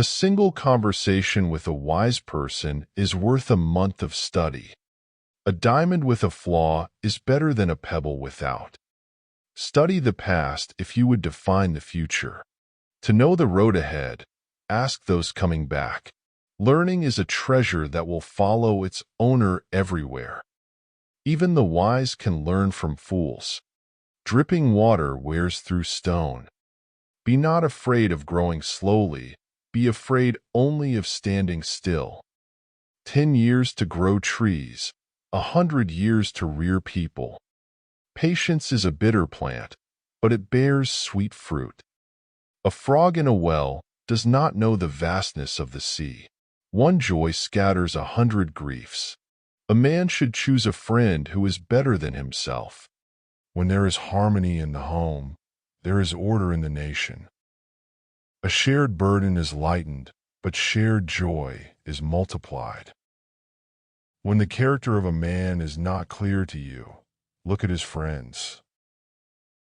A single conversation with a wise person is worth a month of study. A diamond with a flaw is better than a pebble without. Study the past if you would define the future. To know the road ahead, ask those coming back. Learning is a treasure that will follow its owner everywhere. Even the wise can learn from fools. Dripping water wears through stone. Be not afraid of growing slowly. Be afraid only of standing still. 10 years to grow trees, 100 years to rear people. Patience is a bitter plant, but it bears sweet fruit. A frog in a well does not know the vastness of the sea. One joy scatters 100 griefs. A man should choose a friend who is better than himself. When there is harmony in the home, there is order in the nation. A shared burden is lightened, but shared joy is multiplied. When the character of a man is not clear to you, look at his friends.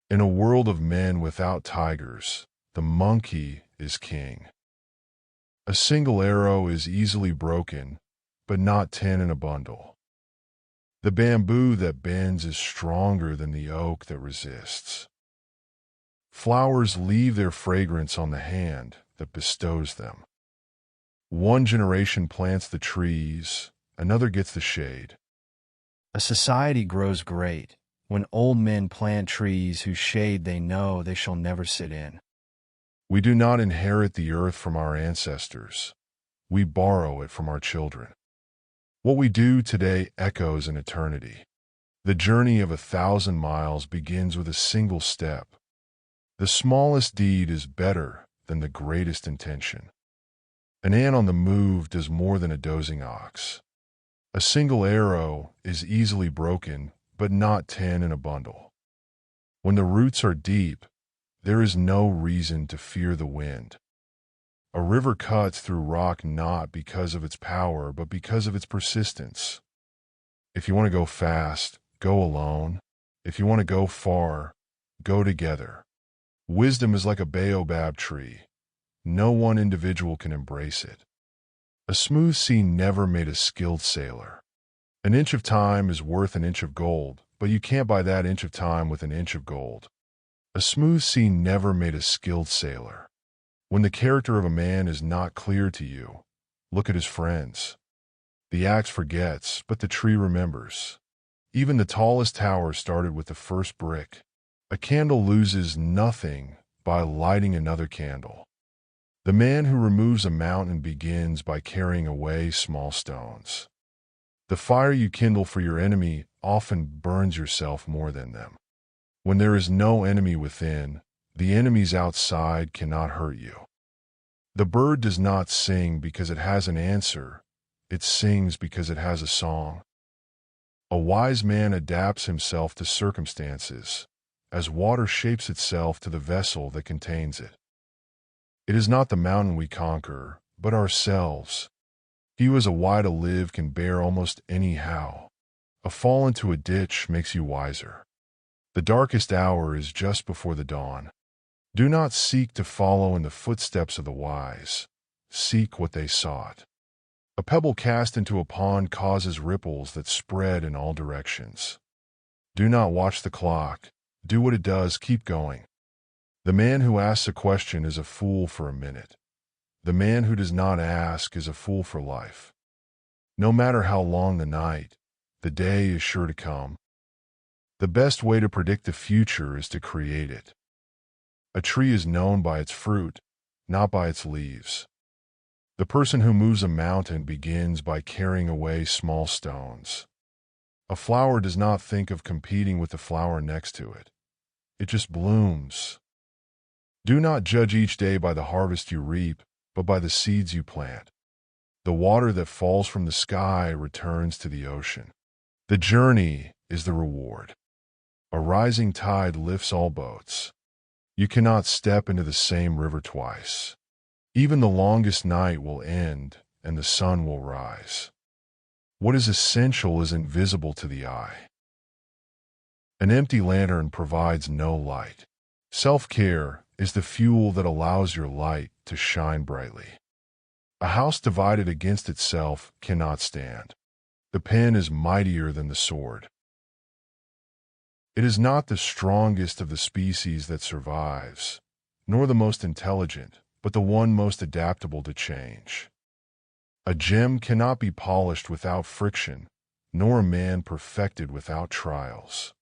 In a world of men without tigers, the monkey is king. A single arrow is easily broken, but not 10 in a bundle. The bamboo that bends is stronger than the oak that resists. Flowers leave their fragrance on the hand that bestows them. One generation plants the trees, another gets the shade. A society grows great when old men plant trees whose shade they know they shall never sit in. We do not inherit the earth from our ancestors. We borrow it from our children. What we do today echoes in eternity. The journey of 1,000 miles begins with a single step. The smallest deed is better than the greatest intention. An ant on the move does more than a dozing ox. A single arrow is easily broken, but not 10 in a bundle. When the roots are deep, there is no reason to fear the wind. A river cuts through rock not because of its power, but because of its persistence. If you want to go fast, go alone. If you want to go far, go together. Wisdom is like a baobab tree. No one individual can embrace it. A smooth sea never made a skilled sailor. An inch of time is worth an inch of gold, but you can't buy that inch of time with an inch of gold. A smooth sea never made a skilled sailor. When the character of a man is not clear to you, look at his friends. The axe forgets, but the tree remembers. Even the tallest tower started with the first brick. A candle loses nothing by lighting another candle. The man who removes a mountain begins by carrying away small stones. The fire you kindle for your enemy often burns yourself more than them. When there is no enemy within, the enemies outside cannot hurt you. The bird does not sing because it has an answer. It sings because it has a song. A wise man adapts himself to circumstances, as water shapes itself to the vessel that contains it. It is not the mountain we conquer, but ourselves. He who has a why to live can bear almost anyhow. A fall into a ditch makes you wiser. The darkest hour is just before the dawn. Do not seek to follow in the footsteps of the wise. Seek what they sought. A pebble cast into a pond causes ripples that spread in all directions. Do not watch the clock. Do what it does, keep going. The man who asks a question is a fool for a minute. The man who does not ask is a fool for life. No matter how long the night, the day is sure to come. The best way to predict the future is to create it. A tree is known by its fruit, not by its leaves. The person who moves a mountain begins by carrying away small stones. A flower does not think of competing with the flower next to it. It just blooms. Do not judge each day by the harvest you reap, but by the seeds you plant. The water that falls from the sky returns to the ocean. The journey is the reward. A rising tide lifts all boats. You cannot step into the same river twice. Even the longest night will end, and the sun will rise. What is essential is invisible to the eye. An empty lantern provides no light. Self-care is the fuel that allows your light to shine brightly. A house divided against itself cannot stand. The pen is mightier than the sword. It is not the strongest of the species that survives, nor the most intelligent, but the one most adaptable to change. A gem cannot be polished without friction, nor a man perfected without trials.